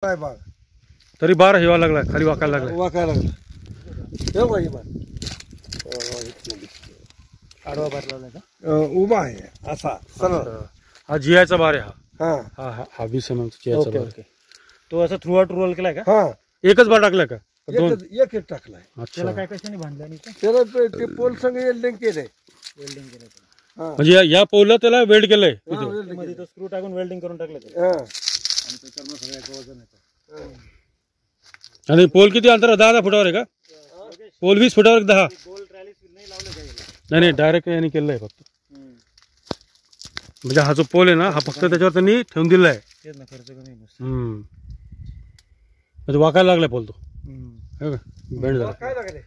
काय बाग तरी बार हेवा लागला, खाली वाकायला लागला. वाकायला लागला. हे बाई बाग आडवा भरला का? उभा आहे असा सरळ. हा जियाचा बार आहे. हा हा हा हा 20 mm जियाचा बार. तो असं थ्रू आउट रोल केलाय का? हा एकच बार टाकलाय का? दोन? एक एक टाकलाय. त्याला अच्छा, काय कशाने बांधलं आणि त्याला ते पोल संग वेल्डिंग केलंय. वेल्डिंग केलं म्हणजे या पोलला त्याला वेल्ड केलंय इथे. मध्ये तो स्क्रू टाकून वेल्डिंग करून टाकलं ते. हा आणि त्याच्यावर सगळ्याचं वजन येतं. आणि पोल किती अंतर 10 फुटावर आहे का? पोल 20 फुटावर 10? गोल ट्रॅली नाही लावलं का याला? नाही नाही, डायरेक्ट यांनी केलंय फक्त. म्हणजे हा जो पोल आहे ना, हा फक्त त्याच्यावर त्यांनी ठेवून दिलाय. तेच ना, खर्च कमी नसतो. म्हणजे वाकायला लागलाय पोल तो. हे का बेंड झाला. काय लागले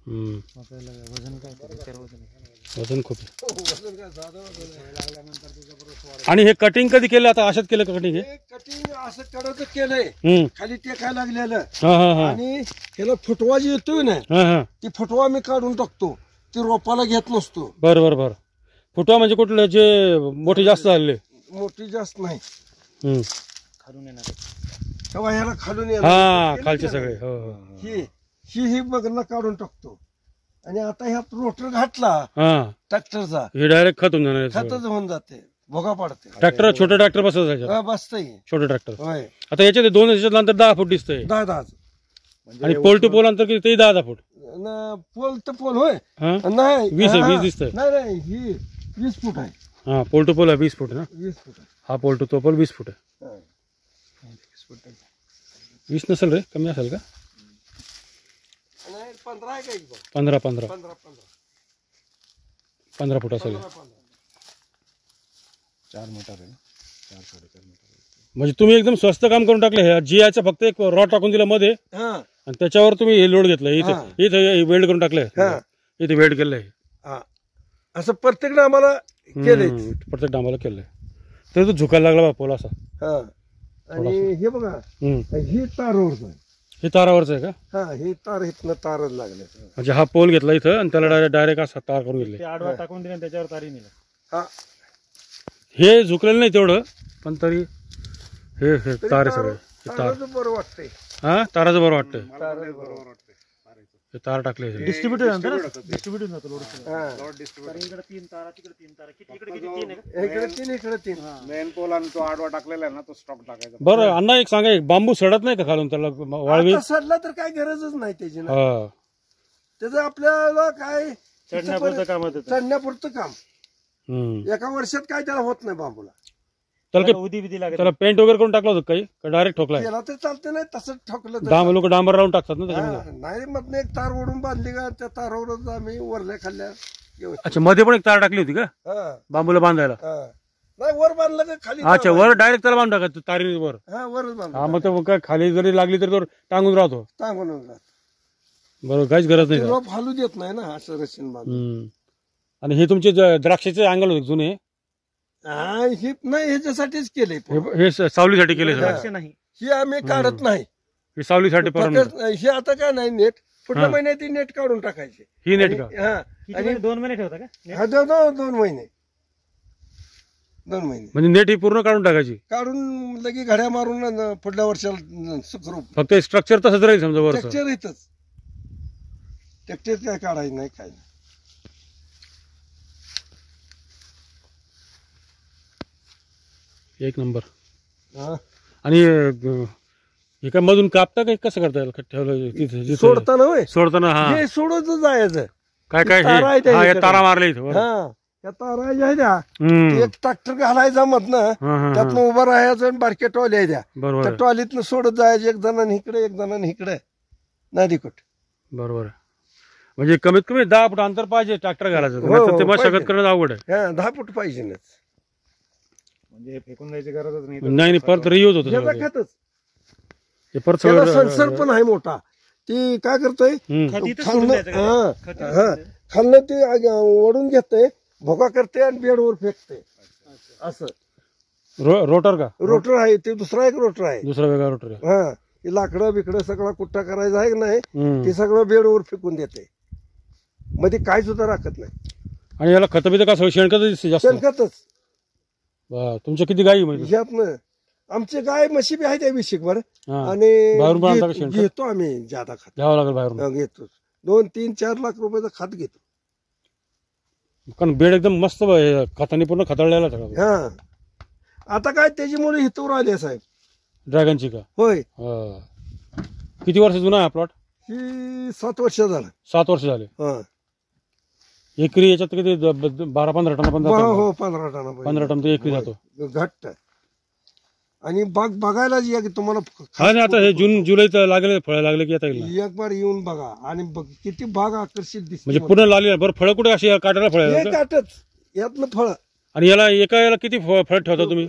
वाकायला वजन काय त्याच्यावर वजन आहे. वजन खूप आहे. आणि हे कटिंग कधी केलं? आता अशात केलं कटिंग? हे कटिंग असं कडक केलंय, खाली टेकायला लागलेलं. हा हा हा आणि त्याला फुटवा जी येतोय ना, हा हा. ती फुटवा मी काढून टाकतो. ती रोपाला घेत नसतो. बरं बरं बरं. फुटवा म्हणजे कुठले जे मोठे जास्त झाले? मोठी जास्त नाही. खालून येणार तेव्हा ह्याला खालून हा खालचे सगळे. हो हो. ही बघणं काढून टाकतो. आणि आता ह्यात रोटर घातला हा ट्रॅक्टरचा, हे डायरेक्ट खत होऊन जाणार. खतच होऊन जाते, भोगा पडते. ट्रॅक्टर छोटे ट्रॅक्टर बसवत त्याच्यात. बसतंय छोटे ट्रॅक्टर. होय. आता याच्यात 2 ह्याच्यात अंतर 10 फूट दिसतंय. 10 आणि पोल टू पोल अंतर किती? ते 10 फूट. पोल तर पोल होय. हा नाही 20 दिसतंय. नाही ही 20 फूट आहे. हा पोल टू पोल 20 फूट ना. 20 फूट आहे. हा पोल टू तो पोल 20 फूट आहे. 20 नसेल रे, कमी असेल का? नाही 15 आहे का? 15 15 फूट असेल. 4 मीटर आहे. 4-4.5 मीटर. म्हणजे तुम्ही एकदम स्वस्त काम करून टाकलं. हे जियाचं फक्त एक रॉड टाकून दिला मध्ये, आणि त्याच्यावर तुम्ही हे लोड घेतलं. इथे वेल्ड करून टाकलंय. इथे वेल्ड केलंय. असं प्रत्येक आम्हाला केलंय. प्रत्येक डांबाला केलंय. तरी तो झुकायला लागला बा पोल असा. आणि हे बघा, ही तारवरच आहे. हे तारावरच आहे का? हा ही तार इथनं तारच लागले. म्हणजे हा पोल घेतला इथं आणि त्याला डायरेक्ट असा तार करून घेतले. ते आडवा टाकून दिले त्याच्यावर तारी नेलं. हा हे झुकलेलं नाही तेवढं, पण तरी हे तार आहे सगळे. ताराचं बरं वाटतंय. हा ताराचं बरं वाटतंय. ताराचं बरं वाटतंय. हे तार टाकले. डिस्ट्रीब्युटर डिस्ट्रीब्युटर जातो लोड. इकडे 3 तारा, तिकडे 3 तारा. इकडे किती? 3 आहे का? इकडे 3 इकडे 3. मेन पोल आणि तो आडवा टाकलेला आहे ना, तो स्टॉक टाकायचा. बरं अण्णा एक सांगा, एक बांबू सडत नाही का खालून त्याला वाळवी? आता सडला तर काय गरजच नाही त्याची ना. हा त्याचं आपल्याला काय चढण्यापुरतं काम होतं. चढण्यापुरतं काम. एका वर्षात काय त्याला होत नाही बांबूला. त्याला उदी बिदी लागत. त्याला पेंट वगैरे करून टाकलं होतं काही का डायरेक्ट ठोकलाय? त्याला तर चालते नाही, तसं ठोकलं तर लोक डांबर लावून टाकतात ना त्याच्यामध्ये. नाही. मग एक तार ओढून बांधली का, त्या तारावरच आम्ही वरल्या खाल्ल्या. अच्छा, मध्ये पण एक तार टाकली होती का बांबूला बांधायला? नाही वर बांधलं का खाली. अच्छा, वर डायरेक्ट त्याला बांधून टाकायचं तारी वर. वरच बांधलं. हा मग तो काय खाली जरी लागली तरी तो टांगून राहतो. टांगून बरोबर, काहीच गरज नाही. रोप हालू देत नाही ना असं रशीन बांधून. आणि हे तुमचे द्राक्षाचे अँगल होते जुने? हे नाही, ह्याच्यासाठीच केलंय. हे सावलीसाठी केले. नाही हे आम्ही काढत नाही. हे सावलीसाठी हे आता काय नाही, नेट पुढल्या महिन्यात ती नेट काढून टाकायची. ही नेट का? आणि 2 महिने ठेवता का? 2 महिने. 2 महिने म्हणजे नेट ही पूर्ण काढून टाकायची? काढून लगे घड्या मारून पुढल्या वर्षाला सुखरूप. फक्त स्ट्रक्चर तसंच राहील समजा वर. टेक्स्चर इथंच. टेक्स्चर काय काढायचं नाही, काय नाही. एक नंबर. आणि हे काय मधून कापता काय, कसं करता येईल? ठेवलं सोडताना होय, सोडताना. हा हे सोडत जायचं. काय काय तारा मारले इथं. त्या तारा ज्या द्या, एक ट्रॅक्टर घालायचा मधनं, त्यातनं उभं राहायचं आणि बारक्या टॉली आहे द्या. त्या टॉलीतनं सोडत जायचं, एक जणांनी इकडे एक जणांनी इकडे. नदी कुठ. बरोबर. म्हणजे कमीत कमी 10 फूट अंतर पाहिजे ट्रॅक्टर घालायचं. ते मशागत करणं अवघड आहे. 10 फूट पाहिजे. म्हणजे फेकून जायची गरजच नाही. नाही परत रियूज होतो. संसर पण आहे मोठा. ती काय करतोय, खाल्लं ते ओढून घेतय, भोका करते आणि बेडवर फेकते. असं रोटर का? रोटर आहे ते. दुसरा एक रोटर आहे. दुसरा वेगळा रोटर आहे. लाकडं बिकडं सगळा कुट्टा करायचा आहे की नाही, ते सगळं बेडवर फेकून देते. मध्ये काय सुद्धा राखत नाही. आणि याला खत बित का शेणखत? शेणखतच. तुमच्या किती गाई? म्हणजे आमचे गाय म्हशी बी आहे त्या विशिकभर हा. आणि बाहेरून पण आणता का शेणखत? घेतो आम्ही जादा खत घ्यावं लागेल बाहेरून. घेतो 2-3-4 लाख रुपयाचं खत घेतो. कारण बेड एकदम मस्त खताने पूर्ण खताळलेला होता. हा आता काय त्याची मुलं हितवर आली साहेब. ड्रॅगनची का? होय हा. किती वर्ष जुना आहे प्लॉट? ही 7 वर्ष झालं. 7 वर्ष झाले. हा एकरी याच्यात किती 12-15 टन पण हो 15 टन 15 टन तर एकरी जातो. घट्ट आणि बाग बघायला या की तुम्हाला हा ना, आता हे जून जुलै तर लागले, फळं लागले की आता येईल ना. एक बार येऊन बघा आणि किती बाग आकर्षित दिसते. म्हणजे पूर्ण लागले. बरं फळं कुठे अशी काटायला फळ हे काटच यातलं फळ आणि याला याला किती फळ ठेवता तुम्ही?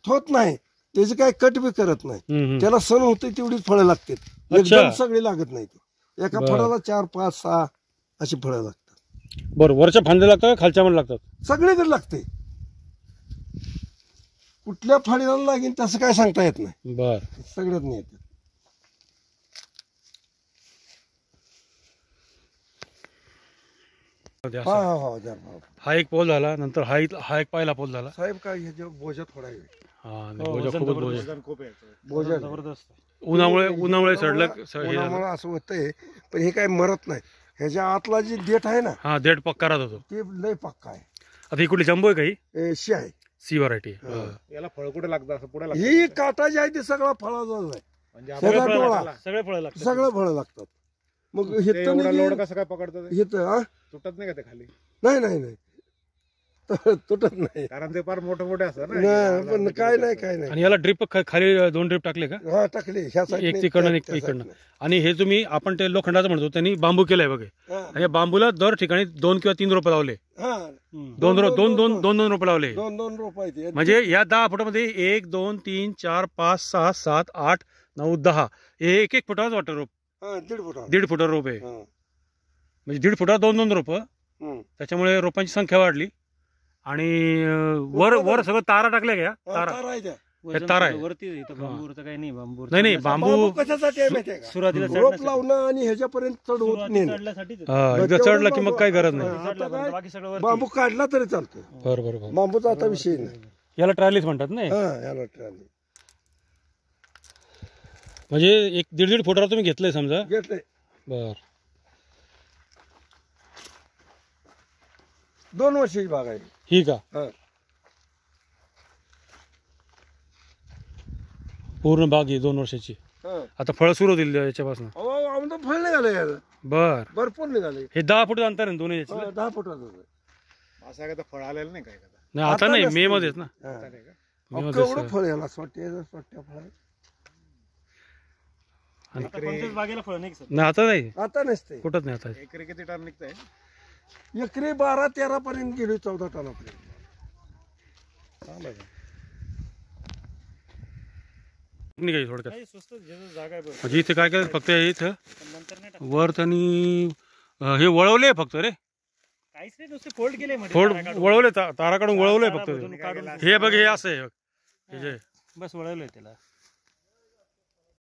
ठोत नाही त्याचे काय कट बी करत नाही. हम्म. त्याला सण होते तेवढीच फळं लागतात. एकदम सगळी लागत नाही. एका बरं. फळाला 4-5-6 अशी फळं लागतात. बरं, वरच्या फांद्या लागतात का खालच्या मध्ये लागतात? सगळीकडे लागते. कुठल्या फळीला लागेल तसं काय सांगता येत नाही. बर, सगळ्यात नाही येत. हा एक पोल झाला, नंतर हा एक पहिला पोल झाला. साहेब काय ह्याच्या बोजा थोडा आहे. हा, बोजा खूपच बोजा. वजन खूप आहे याचं. बोजा जबरदस्त. उन्हामुळे सडलं. उन्हामुळे असं होतंय पण हे काय मरत नाही. ह्याच्या आतला जी देठ आहे ना हा, देठ पक्का राहत होतो. ते लय पक्का आहे. आता ही कुठली जम्बो आहे काही? शी आहे. C variety. याला फळ कुठे लागतं असं पुढे लागतं? ही काटा जी आहे ती सगळा फळाचा आहे. म्हणजे सगळा आपण डोळा सगळे फळं लागतात. सगळं फळं लागतात. मग ते हिथं एवढा लोड नाही कसं काय पकडतं ते? हिथं तुटत नाही का ते खाली? नाही तुटत नाही. कारण ते फार मोठे मोठे असतात नाही, पण काय नाही आणि याला ड्रिप खाली 2 ड्रिप टाकले का? हा टाकले ह्या एक साईडने, तिकडनं आणि एक त्या इकडनं. साईडने. आणि हे तुम्ही आपण ते लोखंडाचं म्हणतो त्यांनी बांबू केलंय बघे. हा, आणि या बांबूला दर ठिकाणी 2 किंवा 3 रोपं लावले. हा. 2 रोपं लावले. 2 रुपये ते. म्हणजे या 10 फुटामध्ये 1 2 3 4 5 6 7 8 9 10 हे एक फुटाच वाटतं रोप. हा, 1.5 फुट. 1.5 फुटा रोप आहे. हा. म्हणजे 1.5 फुटा 2 रोपं. हम्म. त्याच्यामुळे रोपांची संख्या वाढली. आणि वर सगळं तारा टाकल्या का? हा, तारा तारा आहे त्या. हे तारा आहे. वरती इथं बांबूवरचं काही नाही. बांबूवर नाही बांबू कशासाठी आहे माहिती आहे का? सुरुवातीला रोप लावणं आणि ह्याच्यापर्यंत चढवत नाही. चढण्यासाठीच आहे. हा, एकदा चढला की मग काही गरज नाही. हा. आता काय? बाकी सगळं वरती. बांबू काढला तरी चालतो. बरोबर. बांबूचा आता विषय नाही. याला ट्रायलीच म्हणतात नाही. हा याला ट्राली म्हणजे 1-1.5 फुटाला तुम्ही घेतलंय समजा. घेतलंय. बर, 2 वर्षाची बाग आहे. ही का? हा. पूर्ण बाग ही 2 वर्षाची. हा. आता फळ सुरू होतील याच्यापासून. अहो आमचं फळ निघालं यार. बर, भरपूर निघाले. हे 10 फूट अंतर आहे दोन्ही याचे. 10 फुटाचं. असं आहे का? फळ आलेलं नाही काय का? नाही आता नाही, मे मध्येच ना. हा. नाही का? मे अहो, मध्येच. केवढं फळ याला सोट्या फळ. आता कोणत्याच बागेला फळं नाही सर. नाही आता नाही, आता नसते. कुठंच नाही आता. एकरी किती टन निघतंय? एकरी 12-13 पर्यंत गेली. 14 टनापर्यंत. चांगलं आहे. निघायची थोडक्यात. काही स्वस्त ज्याचं जागा आहे बरं. म्हणजे इथे काय फक्त इथं पण नंतर नाही टाकलं. वर त्यांनी हे वळवले फक्त रे. काहीच नाही, नुसते फोल्ड केले मध्ये. थोड तारा काढून. वळवले तारा काढून वळवलंय फक्त. तारा काढून. हे बघ हे असं आहे. हे जे बस वळवलंय त्याला.